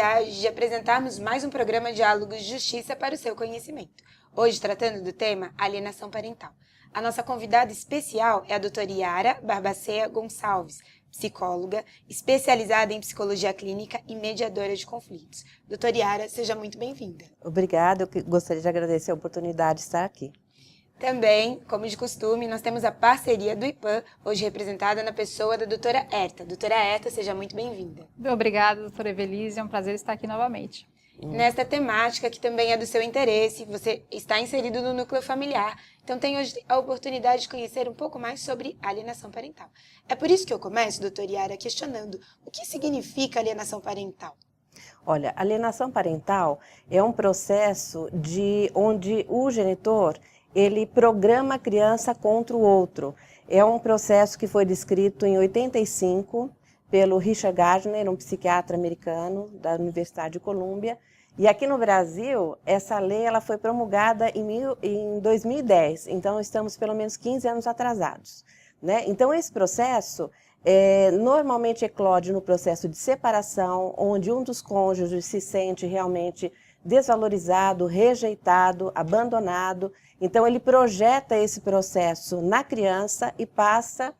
oportunidade de apresentarmos mais um programa Diálogos de Justiça para o seu conhecimento. Hoje, tratando do tema alienação parental. A nossa convidada especial é a doutora Yara Barbacea Gonçalves, psicóloga, especializada em psicologia clínica e mediadora de conflitos. Doutora Yara, seja muito bem-vinda. Obrigada, eu gostaria de agradecer a oportunidade de estar aqui. Também, como de costume, nós temos a parceria do IPAM, hoje representada na pessoa da doutora Herta. Doutora Herta, seja muito bem-vinda. Obrigada, doutora Evelise, é um prazer estar aqui novamente. Nesta temática, que também é do seu interesse, você está inserido no núcleo familiar, então tem hoje a oportunidade de conhecer um pouco mais sobre alienação parental. É por isso que eu começo, doutora Yara, questionando o que significa alienação parental. Olha, alienação parental é um processo onde o genitor ele programa a criança contra o outro. É um processo que foi descrito em 85 pelo Richard Gardner, um psiquiatra americano da Universidade de Colômbia. E aqui no Brasil, essa lei ela foi promulgada em 2010, então estamos pelo menos 15 anos atrasados, né? Então esse processo normalmente eclode no processo de separação, onde um dos cônjuges se sente realmente desvalorizado, rejeitado, abandonado. Então ele projeta esse processo na criança e passa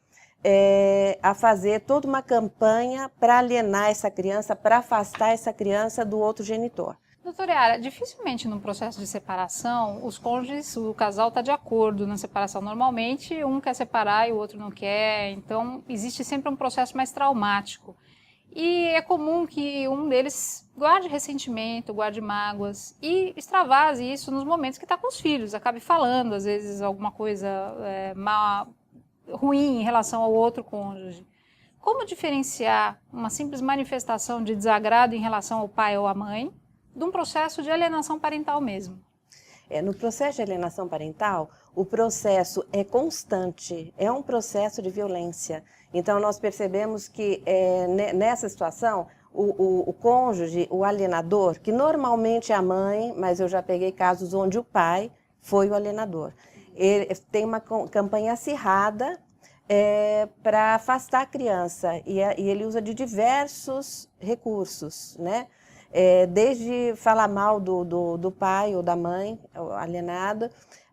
a fazer toda uma campanha para alienar essa criança, para afastar essa criança do outro genitor. Doutora Yara, dificilmente num processo de separação, os cônjuges, o casal está de acordo na separação. Normalmente um quer separar e o outro não quer, então existe sempre um processo mais traumático. E é comum que um deles guarde ressentimento, guarde mágoas e extravase isso nos momentos que está com os filhos, acabe falando, às vezes, alguma coisa ruim em relação ao outro cônjuge. Como diferenciar uma simples manifestação de desagrado em relação ao pai ou à mãe de um processo de alienação parental mesmo? No processo de alienação parental, o processo é constante, é um processo de violência. Então, nós percebemos que nessa situação, o cônjuge, o alienador, que normalmente é a mãe, mas eu já peguei casos onde o pai foi o alienador. Ele tem uma campanha acirrada para afastar a criança e ele usa de diversos recursos, né? Desde falar mal do pai ou da mãe alienado,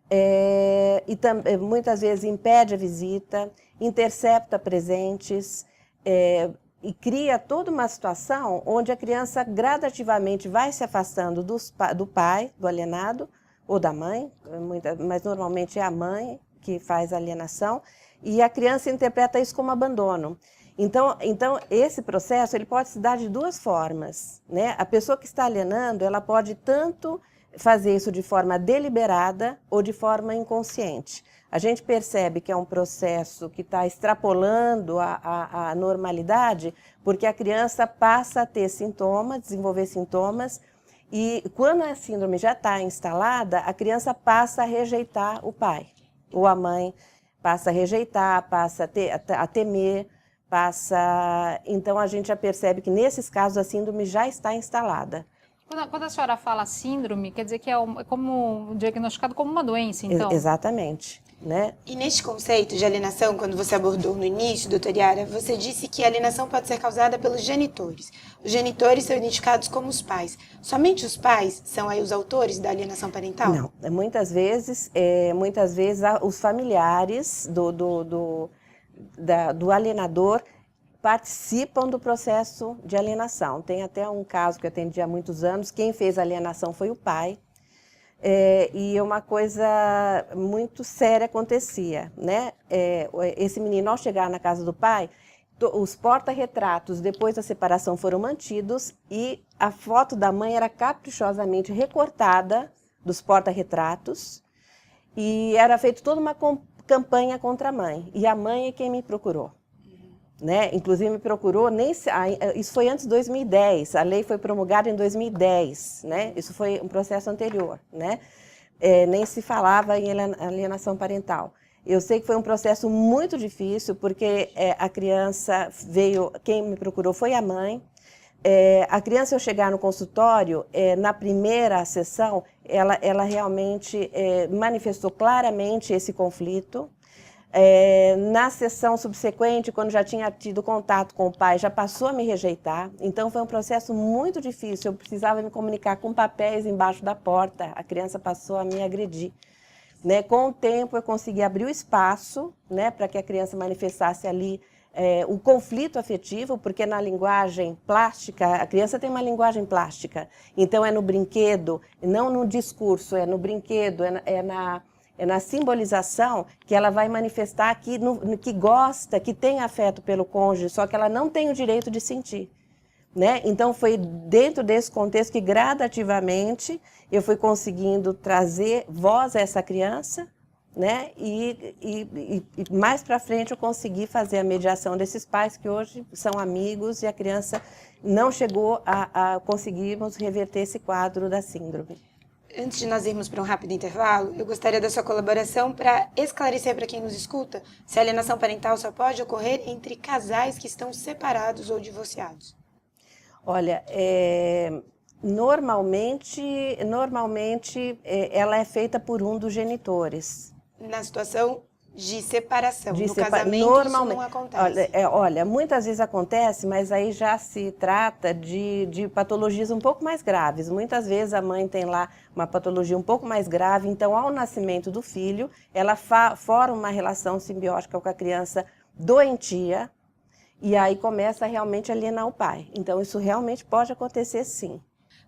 e muitas vezes impede a visita, intercepta presentes e cria toda uma situação onde a criança gradativamente vai se afastando do pai, do alienado, ou da mãe, mas normalmente é a mãe que faz a alienação, e a criança interpreta isso como abandono. Então, esse processo ele pode se dar de duas formas, né? A pessoa que está alienando, ela pode tanto fazer isso de forma deliberada ou de forma inconsciente. A gente percebe que é um processo que está extrapolando a normalidade, porque a criança passa a ter sintomas, desenvolver sintomas, e quando a síndrome já está instalada, a criança passa a rejeitar o pai ou a mãe, passa a rejeitar, passa a temer, então a gente já percebe que nesses casos a síndrome já está instalada. Quando a senhora fala síndrome, quer dizer que é como diagnosticado como uma doença, então? Exatamente. Né? E neste conceito de alienação, quando você abordou no início, doutora Yara, você disse que a alienação pode ser causada pelos genitores. Os genitores são identificados como os pais. Somente os pais são aí os autores da alienação parental? Não, muitas vezes os familiares do alienador participam do processo de alienação. Tem até um caso que eu atendi há muitos anos, quem fez a alienação foi o pai, e uma coisa muito séria acontecia, né? Esse menino, ao chegar na casa do pai, os porta-retratos depois da separação foram mantidos e a foto da mãe era caprichosamente recortada dos porta-retratos e era feita toda uma campanha contra a mãe, e a mãe é quem me procurou. Né? Inclusive me procurou, isso foi antes de 2010, a lei foi promulgada em 2010, né? Isso foi um processo anterior, né? Nem se falava em alienação parental. Eu sei que foi um processo muito difícil, porque a criança quem me procurou foi a mãe. A criança, ao chegar no consultório, na primeira sessão, ela realmente manifestou claramente esse conflito. Na sessão subsequente, quando já tinha tido contato com o pai, já passou a me rejeitar. Então, foi um processo muito difícil. Eu precisava me comunicar com papéis embaixo da porta. A criança passou a me agredir. Né? Com o tempo, eu consegui abrir o espaço, né, para que a criança manifestasse ali o conflito afetivo, porque na linguagem plástica, a criança tem uma linguagem plástica. Então, é no brinquedo, não no discurso, é no brinquedo, é na simbolização que ela vai manifestar que gosta, que tem afeto pelo cônjuge, só que ela não tem o direito de sentir. Né? Então, foi dentro desse contexto que, gradativamente, eu fui conseguindo trazer voz a essa criança, né? E mais para frente eu consegui fazer a mediação desses pais, que hoje são amigos, e a criança não chegou a conseguirmos reverter esse quadro da síndrome. Antes de nós irmos para um rápido intervalo, eu gostaria da sua colaboração para esclarecer para quem nos escuta se a alienação parental só pode ocorrer entre casais que estão separados ou divorciados. Olha, normalmente ela é feita por um dos genitores. Na situação de separação, no casamento isso não acontece. Olha, muitas vezes acontece, mas aí já se trata de patologias um pouco mais graves. Muitas vezes a mãe tem lá uma patologia um pouco mais grave, então ao nascimento do filho, ela forma uma relação simbiótica com a criança doentia, e aí começa a realmente alienar o pai. Então isso realmente pode acontecer, sim.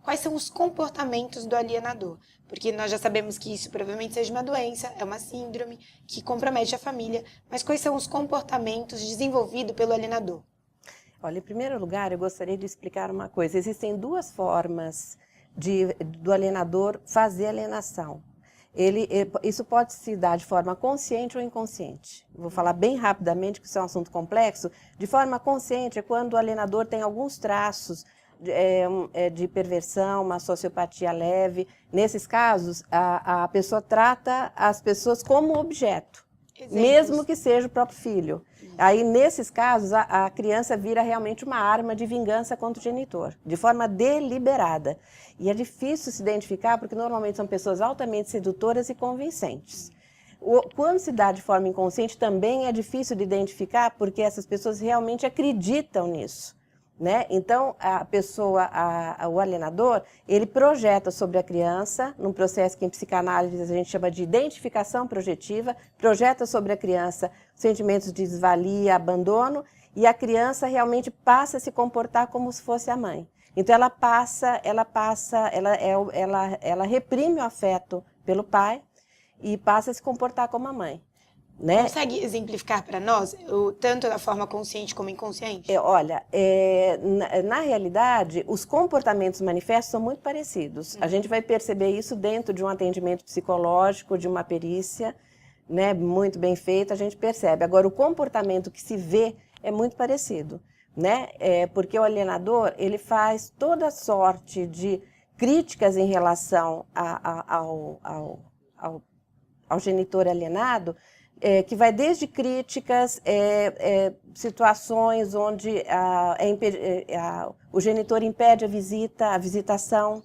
Quais são os comportamentos do alienador? Porque nós já sabemos que isso provavelmente seja uma doença, é uma síndrome que compromete a família, mas quais são os comportamentos desenvolvidos pelo alienador? Olha, em primeiro lugar, eu gostaria de explicar uma coisa. Existem duas formas do alienador fazer alienação. Isso pode se dar de forma consciente ou inconsciente. Vou falar bem rapidamente, porque isso é um assunto complexo. De forma consciente é quando o alienador tem alguns traços de perversão, uma sociopatia leve. Nesses casos, a pessoa trata as pessoas como objeto, mesmo que seja o próprio filho. Aí, nesses casos, a criança vira realmente uma arma de vingança contra o genitor, de forma deliberada. E é difícil se identificar, porque normalmente são pessoas altamente sedutoras e convincentes. Quando se dá de forma inconsciente, também é difícil de identificar, porque essas pessoas realmente acreditam nisso. Né? Então, o alienador, ele projeta sobre a criança, num processo que em psicanálise a gente chama de identificação projetiva, projeta sobre a criança sentimentos de desvalia, abandono, e a criança realmente passa a se comportar como se fosse a mãe. Então, ela reprime o afeto pelo pai e passa a se comportar como a mãe. Né? Consegue exemplificar para nós, tanto da forma consciente como inconsciente? Na realidade, os comportamentos manifestos são muito parecidos. A gente vai perceber isso dentro de um atendimento psicológico, de uma perícia, né, muito bem feita, a gente percebe. Agora, o comportamento que se vê é muito parecido, né? Porque o alienador, ele faz toda sorte de críticas em relação ao genitor alienado, que vai desde críticas, situações onde o genitor impede a visitação,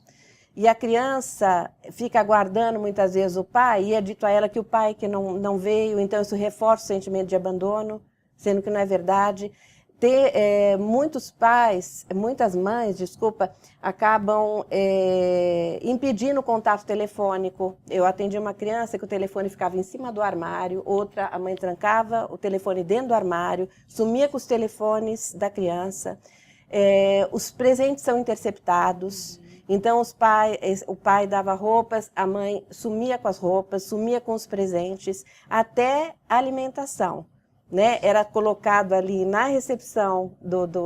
e a criança fica aguardando muitas vezes o pai, e é dito a ela que o pai que não veio, então isso reforça o sentimento de abandono, sendo que não é verdade. Muitas mães, acabam impedindo o contato telefônico. Eu atendi uma criança que o telefone ficava em cima do armário, outra, a mãe trancava o telefone dentro do armário, sumia com os telefones da criança. Os presentes são interceptados, então o pai dava roupas, a mãe sumia com as roupas, sumia com os presentes, até a alimentação. Né, era colocado ali na recepção,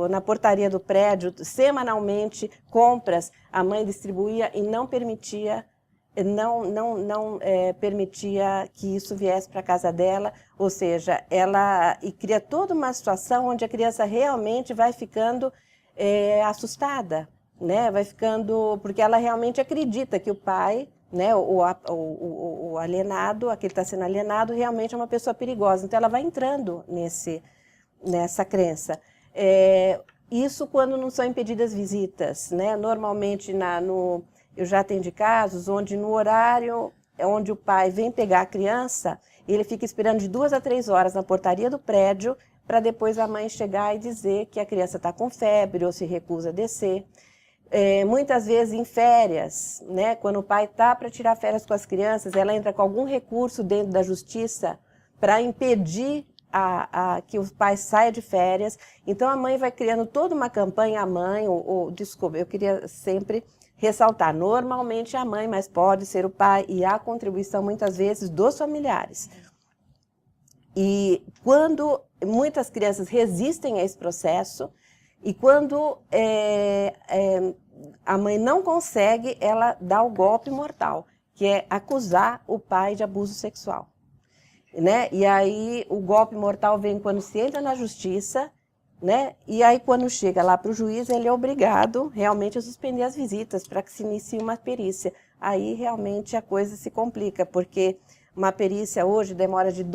na portaria do prédio, semanalmente, compras, a mãe distribuía e não permitia que isso viesse para a casa dela, ou seja, e cria toda uma situação onde a criança realmente vai ficando assustada, né, porque ela realmente acredita que o pai, né, o alienado, aquele que está sendo alienado, realmente é uma pessoa perigosa. Então, ela vai entrando nessa crença. Isso quando não são impedidas visitas. Né? Normalmente, eu já atendi casos onde no horário onde o pai vem pegar a criança, e ele fica esperando de 2 a 3 horas na portaria do prédio para depois a mãe chegar e dizer que a criança está com febre ou se recusa a descer. Muitas vezes em férias, né, quando o pai está para tirar férias com as crianças, ela entra com algum recurso dentro da justiça para impedir que o pai saia de férias. Então a mãe vai criando toda uma campanha, desculpa, eu queria sempre ressaltar, normalmente é a mãe, mas pode ser o pai, e há contribuição muitas vezes dos familiares. E quando muitas crianças resistem a esse processo, e quando a mãe não consegue, ela dá o golpe mortal, que é acusar o pai de abuso sexual. Né? E aí o golpe mortal vem quando se entra na justiça, né? E aí quando chega lá para o juiz, ele é obrigado realmente a suspender as visitas para que se inicie uma perícia. Aí realmente a coisa se complica, porque uma perícia hoje demora de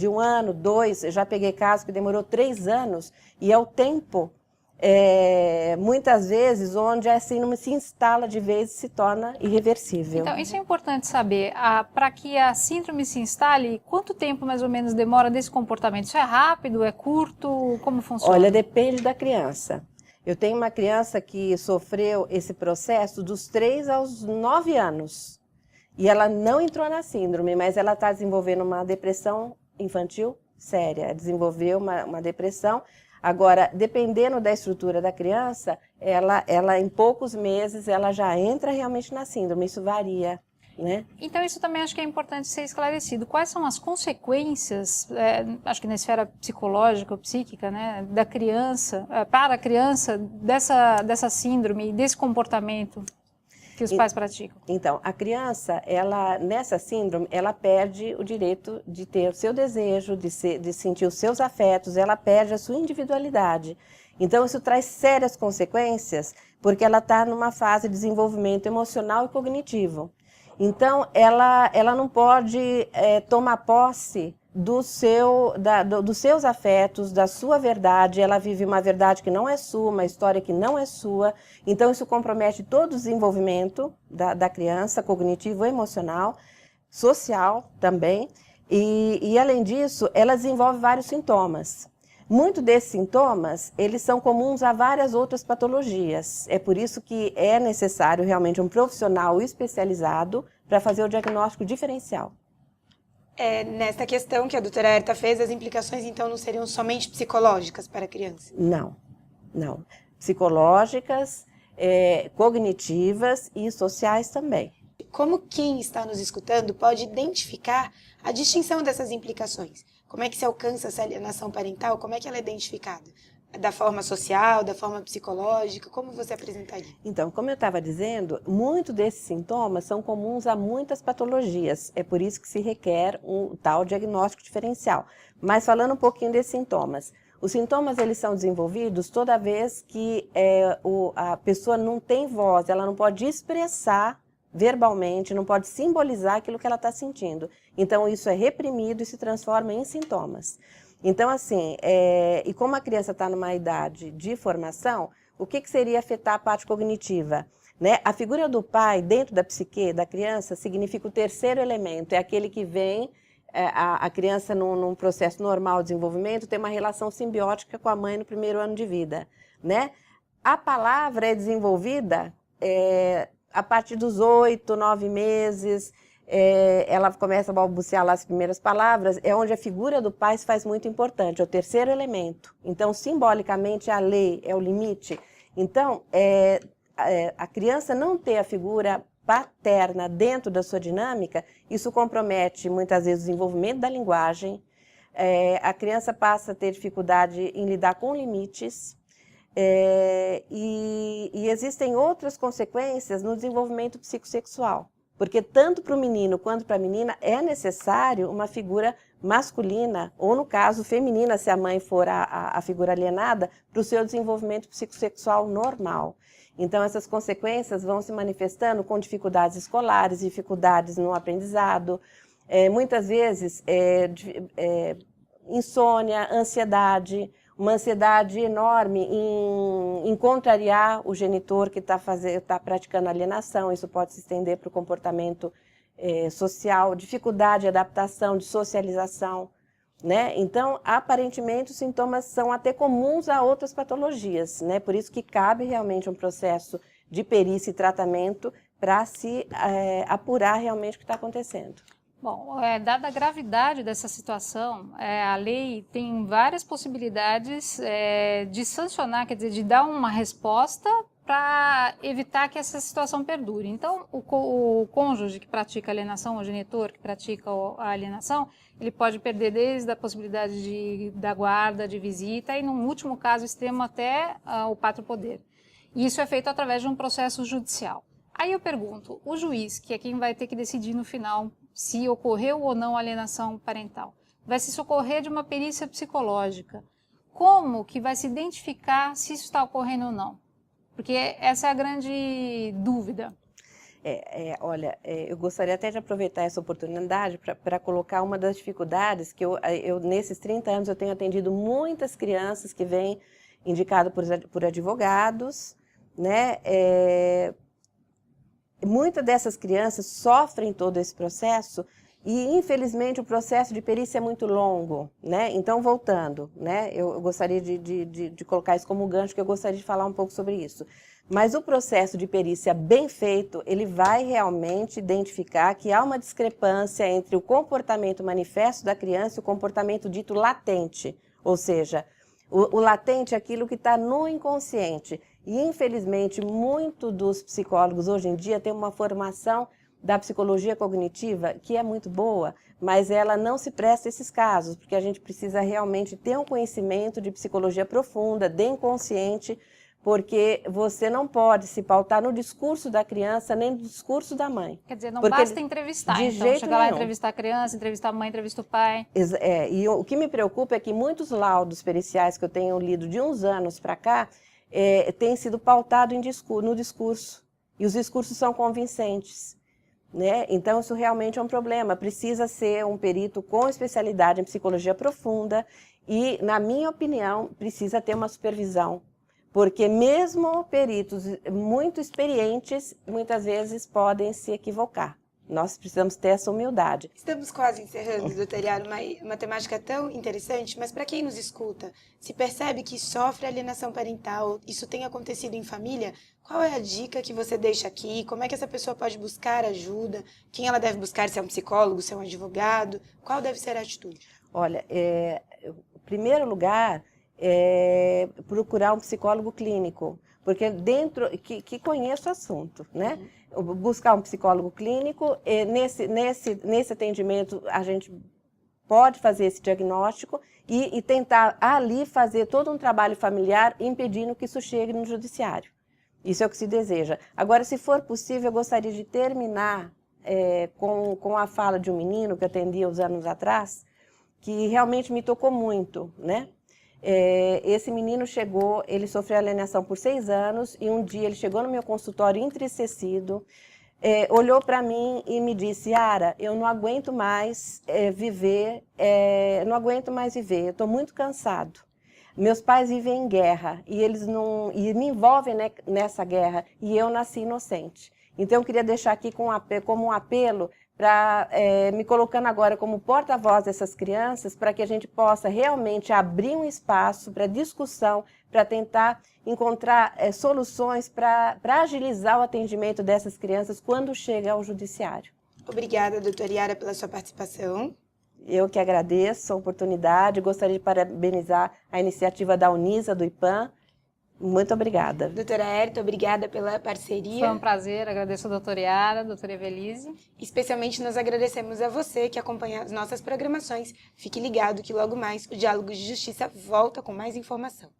1 ano, 2, eu já peguei casos que demorou 3 anos, e é o tempo, muitas vezes, onde a síndrome se instala de vez e se torna irreversível. Então, isso é importante saber. Para que a síndrome se instale, quanto tempo mais ou menos demora desse comportamento? Isso é rápido, é curto? Como funciona? Olha, depende da criança. Eu tenho uma criança que sofreu esse processo dos 3 aos 9 anos. E ela não entrou na síndrome, mas ela está desenvolvendo uma depressão infantil séria. Desenvolveu uma depressão. Agora, dependendo da estrutura da criança, ela em poucos meses, ela já entra realmente na síndrome. Isso varia, né? Então, isso também acho que é importante ser esclarecido. Quais são as consequências, acho que na esfera psicológica ou psíquica, né, da criança, para a criança, dessa síndrome, desse comportamento que os pais praticam? Então, a criança, nessa síndrome, ela perde o direito de ter o seu desejo, de sentir os seus afetos, ela perde a sua individualidade. Então, isso traz sérias consequências, porque ela está numa fase de desenvolvimento emocional e cognitivo. Então, ela não pode tomar posse dos seus afetos, da sua verdade. Ela vive uma verdade que não é sua, uma história que não é sua. Então, isso compromete todo o desenvolvimento da criança, cognitivo, emocional, social também. E, além disso, ela desenvolve vários sintomas. Muitos desses sintomas, eles são comuns a várias outras patologias. É por isso que é necessário realmente um profissional especializado para fazer o diagnóstico diferencial. Nessa questão que a doutora Herta fez, as implicações então não seriam somente psicológicas para a criança? Não. Psicológicas, cognitivas e sociais também. Como quem está nos escutando pode identificar a distinção dessas implicações? Como é que se alcança essa alienação parental? Como é que ela é identificada? Da forma social, da forma psicológica? Como você apresentaria? Então, como eu estava dizendo, muitos desses sintomas são comuns a muitas patologias. É por isso que se requer um tal diagnóstico diferencial. Mas falando um pouquinho desses sintomas. Os sintomas, eles são desenvolvidos toda vez que a pessoa não tem voz, ela não pode expressar verbalmente, não pode simbolizar aquilo que ela está sentindo. Então, isso é reprimido e se transforma em sintomas. Então, assim, e como a criança está numa idade de formação, o que seria afetar a parte cognitiva? Né? A figura do pai dentro da psique da criança significa o terceiro elemento, é aquele que vem, a criança num processo normal de desenvolvimento, tem uma relação simbiótica com a mãe no primeiro ano de vida. Né? A palavra é desenvolvida a partir dos 8, 9 meses, ela começa a balbuciar lá as primeiras palavras, é onde a figura do pai se faz muito importante, é o terceiro elemento. Então, simbolicamente, a lei é o limite. Então, a criança não ter a figura paterna dentro da sua dinâmica, isso compromete muitas vezes o desenvolvimento da linguagem, a criança passa a ter dificuldade em lidar com limites, e existem outras consequências no desenvolvimento psicossexual. Porque tanto para o menino quanto para a menina é necessário uma figura masculina, ou no caso feminina, se a mãe for a figura alienada, para o seu desenvolvimento psicossexual normal. Então essas consequências vão se manifestando com dificuldades escolares, dificuldades no aprendizado, muitas vezes insônia, ansiedade, uma ansiedade enorme em contrariar o genitor que está praticando alienação. Isso pode se estender para o comportamento social, dificuldade de adaptação, de socialização, né? Então, aparentemente, os sintomas são até comuns a outras patologias, né? Por isso que cabe realmente um processo de perícia e tratamento para se apurar realmente o que está acontecendo. Bom, dada a gravidade dessa situação, a lei tem várias possibilidades de sancionar, quer dizer, de dar uma resposta para evitar que essa situação perdure. Então, o cônjuge que pratica alienação, o genitor que pratica a alienação, ele pode perder desde a possibilidade da guarda, de visita e, num último caso extremo, até o pátrio poder. E isso é feito através de um processo judicial. Aí eu pergunto, o juiz, que é quem vai ter que decidir no final se ocorreu ou não alienação parental, vai se socorrer de uma perícia psicológica. Como que vai se identificar se isso está ocorrendo ou não? Porque essa é a grande dúvida. Olha, eu gostaria até de aproveitar essa oportunidade para colocar uma das dificuldades que eu, nesses 30 anos, eu tenho atendido muitas crianças que vêm indicadas por advogados, né? Muitas dessas crianças sofrem todo esse processo e, infelizmente, o processo de perícia é muito longo, né? Então, voltando, né? Eu gostaria de colocar isso como gancho, que eu gostaria de falar um pouco sobre isso. Mas o processo de perícia bem feito, ele vai realmente identificar que há uma discrepância entre o comportamento manifesto da criança e o comportamento dito latente, ou seja, o latente é aquilo que está no inconsciente. E, infelizmente, muitos dos psicólogos hoje em dia têm uma formação da psicologia cognitiva que é muito boa, mas ela não se presta a esses casos, porque a gente precisa realmente ter um conhecimento de psicologia profunda, de inconsciente, porque você não pode se pautar no discurso da criança nem no discurso da mãe. Quer dizer, não basta entrevistar, de então, jeito chegar lá, nenhum. entrevistar a criança, entrevistar a mãe, entrevistar o pai. E o que me preocupa é que muitos laudos periciais que eu tenho lido de uns anos para cá têm sido pautados no discurso, e os discursos são convincentes, né? Então, isso realmente é um problema. Precisa ser um perito com especialidade em psicologia profunda e, na minha opinião, precisa ter uma supervisão. Porque mesmo peritos muito experientes, muitas vezes podem se equivocar. Nós precisamos ter essa humildade. Estamos quase encerrando, doutora Yara, uma temática tão interessante, mas para quem nos escuta, se percebe que sofre alienação parental, isso tem acontecido em família, qual é a dica que você deixa aqui? Como é que essa pessoa pode buscar ajuda? Quem ela deve buscar, se é um psicólogo, se é um advogado? Qual deve ser a atitude? Olha, em primeiro lugar, procurar um psicólogo clínico, porque que conheça o assunto, né? Buscar um psicólogo clínico, nesse atendimento a gente pode fazer esse diagnóstico e tentar ali fazer todo um trabalho familiar impedindo que isso chegue no judiciário. Isso é o que se deseja. Agora, se for possível, eu gostaria de terminar com a fala de um menino que eu atendi uns anos atrás, que realmente me tocou muito, né? Esse menino chegou, ele sofreu alienação por 6 anos e um dia ele chegou no meu consultório entristecido, olhou para mim e me disse: Yara, eu não aguento mais viver, não aguento mais viver, eu estou muito cansado. Meus pais vivem em guerra e eles não me envolvem nessa guerra e eu nasci inocente. Então eu queria deixar aqui como um apelo me colocando agora como porta-voz dessas crianças, para que a gente possa realmente abrir um espaço para discussão, para tentar encontrar soluções para agilizar o atendimento dessas crianças quando chega ao judiciário. Obrigada, doutora Yara, pela sua participação. Eu que agradeço a oportunidade, gostaria de parabenizar a iniciativa da Unisa, do IPAM. Muito obrigada. Doutora Érita, obrigada pela parceria. Foi um prazer, agradeço a doutora Yara, a doutora Evelise. Especialmente nós agradecemos a você que acompanha as nossas programações. Fique ligado que logo mais o Diálogos de Justiça volta com mais informação.